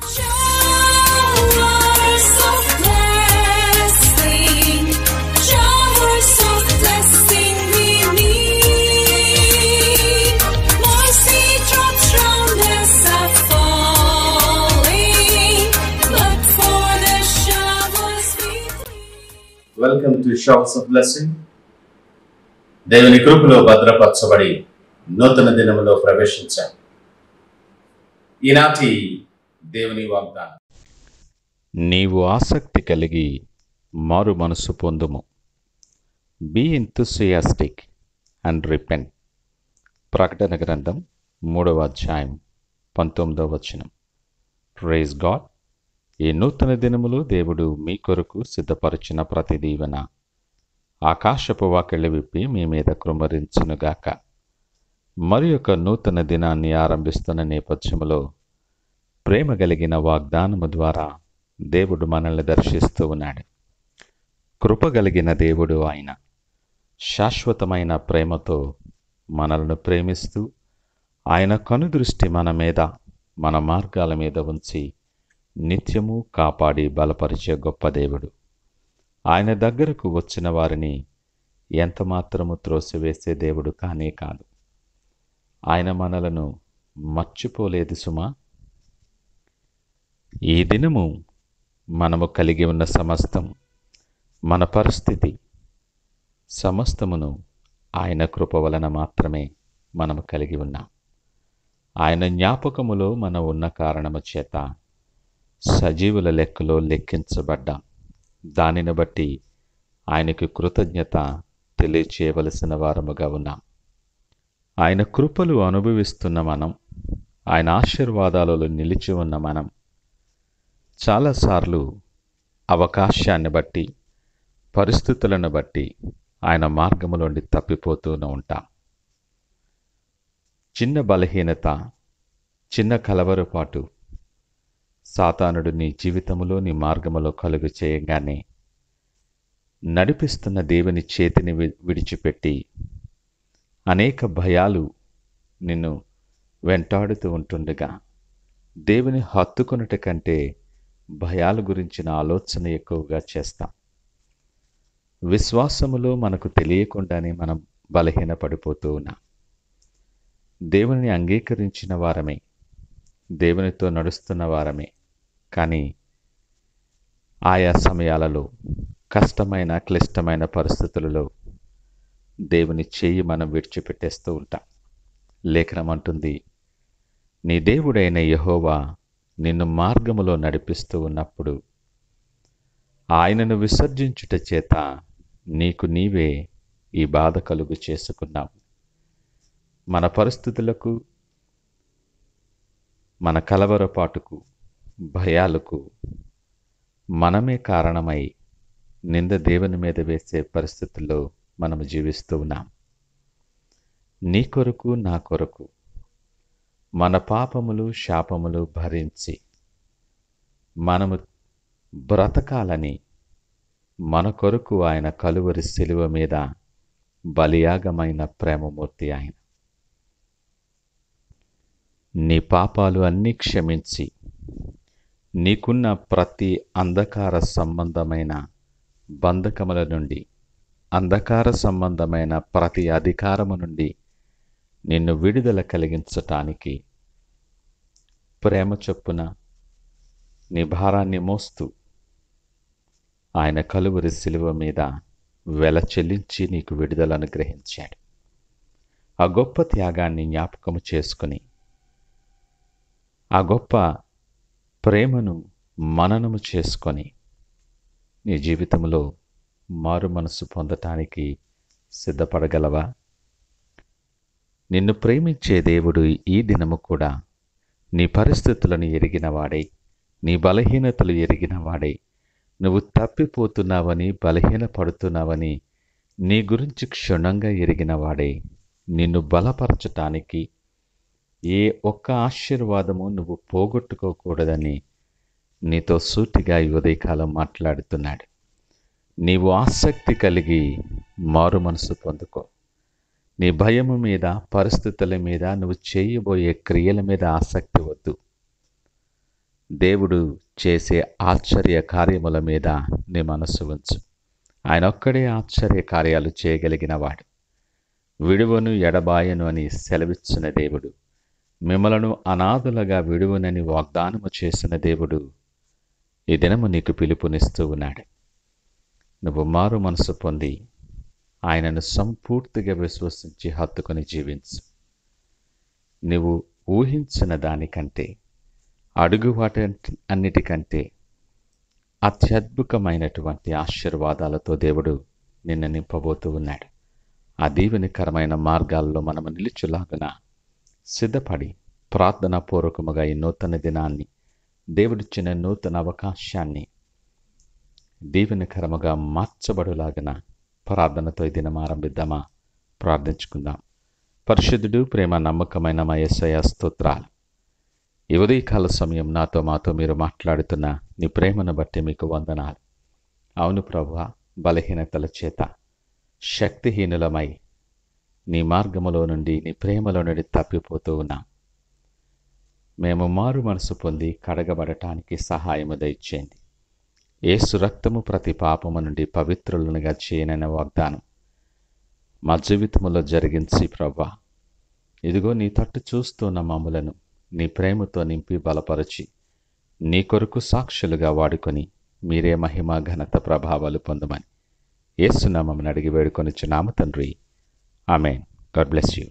Showers of blessing, showers of blessing we need. Mercy drops round us are falling, but for the showers we plead. Welcome to showers of blessing. దేవుని కృపలో భద్రపరచబడి నూతన దినములో ప్రవేశించాం. ఈనాటి దేవుని వాగ్దానం, నీవు ఆసక్తి కలిగి మారు మనసు పొందుము. Be enthusiastic and repent. ప్రకటన గ్రంథం 3వ అధ్యాయం 19వ వచనం. Praise God. ఈ నూతన దినములో దేవుడు మీ కొరకు సిద్ధపరిచిన ప్రతి దీవెన ఆకాశపు వాకిళ్ళు విప్పి మీ మీద కృమ్మరించునుగాక. మరి ఒక నూతన దినాన్ని ఆరంభిస్తున్న నేపథ్యములో ప్రేమ కలిగిన వాగ్దానము ద్వారా దేవుడు మనల్ని దర్శిస్తూ ఉన్నాడు. కృప కలిగిన దేవుడు ఆయన శాశ్వతమైన ప్రేమతో మనలను ప్రేమిస్తూ ఆయన కనుదృష్టి మన మీద, మన మార్గాల మీద ఉంచి నిత్యము కాపాడి బలపరిచే గొప్ప దేవుడు. ఆయన దగ్గరకు వచ్చిన వారిని ఎంతమాత్రము త్రోసివేసే దేవుడు కానే కాదు. ఆయన మనలను మర్చిపోలేదు సుమా. ఈ దినము మనము కలిగి ఉన్న సమస్తం, మన పరిస్థితి సమస్తమును ఆయన కృప వలన మాత్రమే మనము కలిగి ఉన్నాం. ఆయన జ్ఞాపకములో మనం ఉన్న కారణము చేత సజీవుల లెక్కలో లెక్కించబడ్డాం. దానిని బట్టి ఆయనకు కృతజ్ఞత తెలియచేయవలసిన వారముగా ఉన్నాం. ఆయన కృపలు అనుభవిస్తున్న మనం, ఆయన ఆశీర్వాదాలలో నిలిచి ఉన్న మనం చాలాసార్లు అవకాశాన్ని బట్టి, పరిస్థితులను బట్టి ఆయన మార్గములోండి తప్పిపోతూనే ఉంటాం. చిన్న బలహీనత, చిన్న కలవరపాటు సాతానుడు నీ జీవితంలో, నీ మార్గములో కలుగు చేయగానే నడిపిస్తున్న దేవుని చేతిని విడిచిపెట్టి అనేక భయాలు నిన్ను వెంటాడుతూ ఉంటుండగా, దేవుని హత్తుకొనుట కంటే భయాల గురించిన ఆలోచన ఎక్కువగా చేస్తాం. విశ్వాసములో మనకు తెలియకుండానే మనం బలహీనపడిపోతూ ఉన్నాం. దేవుని అంగీకరించిన వారమే, దేవునితో నడుస్తున్న వారమే, కానీ ఆయా సమయాలలో కష్టమైన, క్లిష్టమైన పరిస్థితులలో దేవుని చేయి మనం విడిచిపెట్టేస్తూ ఉంటాం. లేఖనం అంటుంది, నీ దేవుడైన యెహోవా నిన్ను మార్గములో నడిపిస్తూ ఉన్నప్పుడు ఆయనను విసర్జించుట చేత నీకు నీవే ఈ బాధ కలుగు చేసుకున్నావు. మన పరిస్థితులకు, మన కలవరపాటుకు, భయాలకు మనమే కారణమై నింద దేవుని మీద వేసే పరిస్థితుల్లో మనము జీవిస్తూ ఉన్నాం. నీ కొరకు, నా కొరకు మన పాపములు, శాపములు భరించి మనము బ్రతకాలని మన కొరకు ఆయన కలువరి శిలువ మీద బలియాగమైన ప్రేమమూర్తి ఆయన. నీ పాపాలు అన్నీ క్షమించి నీకున్న ప్రతి అంధకార సంబంధమైన బంధకముల నుండి, అంధకార సంబంధమైన ప్రతి అధికారము నుండి నిన్ను విడుదల కలిగించటానికి ప్రేమ చొప్పున నీ భారాన్ని మోస్తూ ఆయన కలువరి శిలువ మీద వెల చెల్లించి నీకు విడుదల అనుగ్రహించాడు. ఆ గొప్ప త్యాగాన్ని జ్ఞాపకము చేసుకుని, ఆ గొప్ప ప్రేమను మననము చేసుకొని నీ జీవితంలో మారు మనసు పొందటానికి సిద్ధపడగలవా? నిన్ను ప్రేమించే దేవుడు ఈ దినము కూడా నీ పరిస్థితులను ఎరిగినవాడై, నీ బలహీనతలు ఎరిగినవాడై, నువ్వు తప్పిపోతున్నావని, బలహీనపడుతున్నావని నీ గురించి క్షుణ్ణంగా ఎరిగినవాడై నిన్ను బలపరచటానికి, ఏ ఒక్క ఆశీర్వాదము నువ్వు పోగొట్టుకోకూడదని నీతో సూటిగా ఈ ఉదయకాలం మాట్లాడుతున్నాడు. నీవు ఆసక్తి కలిగి మారు మనసు పొందుకో. నీ భయము మీద, పరిస్థితుల మీద, నువ్వు చేయబోయే క్రియల మీద ఆసక్తి వద్దు. దేవుడు చేసే ఆశ్చర్య కార్యముల మీద నీ మనస్సు ఉంచు. ఆయన ఒక్కడే ఆశ్చర్య కార్యాలు చేయగలిగిన వాడు. విడువను ఎడబాయను అని సెలవిచ్చిన దేవుడు, మిమ్మలను అనాథులుగా విడువనని వాగ్దానము చేసిన దేవుడు ఈ దినము నీకు పిలుపునిస్తూ ఉన్నాడు. నువ్వు మారు మనసు పొంది ఆయనను సంపూర్తిగా విశ్వసించి హత్తుకొని జీవించు. నువ్వు ఊహించిన దానికంటే, అడుగు వాటి అన్నిటికంటే అత్యద్భుతమైనటువంటి ఆశీర్వాదాలతో దేవుడు నిన్ను నింపబోతూ ఉన్నాడు. ఆ దీవెనకరమైన మార్గాల్లో మనము నిలుచులాగున సిద్ధపడి ప్రార్థనాపూర్వకముగా ఈ నూతన దినాన్ని, దేవుడిచ్చిన నూతన అవకాశాన్ని దీవెనకరముగా మార్చబడులాగన ప్రార్థనతో ఈ దినం ఆరంభిద్దామా? ప్రార్థించుకుందాం. పరిశుద్ధుడు, ప్రేమ నమ్మకమైన మా యేసయ్య స్తోత్రాలు. ఈ ఉదయకాల సమయం నాతో మాతో మీరు మాట్లాడుతున్న నీ ప్రేమను బట్టి మీకు వందనాలు. అవును ప్రభువా, బలహీనతల చేత శక్తిహీనులమై నీ మార్గములో నుండి, నీ ప్రేమలో నుండి తప్పిపోతూ ఉన్నాం. మేము మారు మనసు పొంది కడగబడటానికి సహాయము దయచేయండి. యేసు రక్తము ప్రతి పాపము నుండి పవిత్రులనుగా చేయనన్న వాగ్దానం మా జీవితంలో జరిగించి ప్రభువా, ఇదిగో నీ తట్టు చూస్తున్న మమ్ములను నీ ప్రేమతో నింపి బలపరచి నీ కొరకు సాక్షులుగా వాడుకొని మీరే మహిమ ఘనత ప్రభావాలు పొందమని యేసు నామమున అడిగి వేడుకొనిచున్నాము తండ్రి. ఆమేన్. God bless you.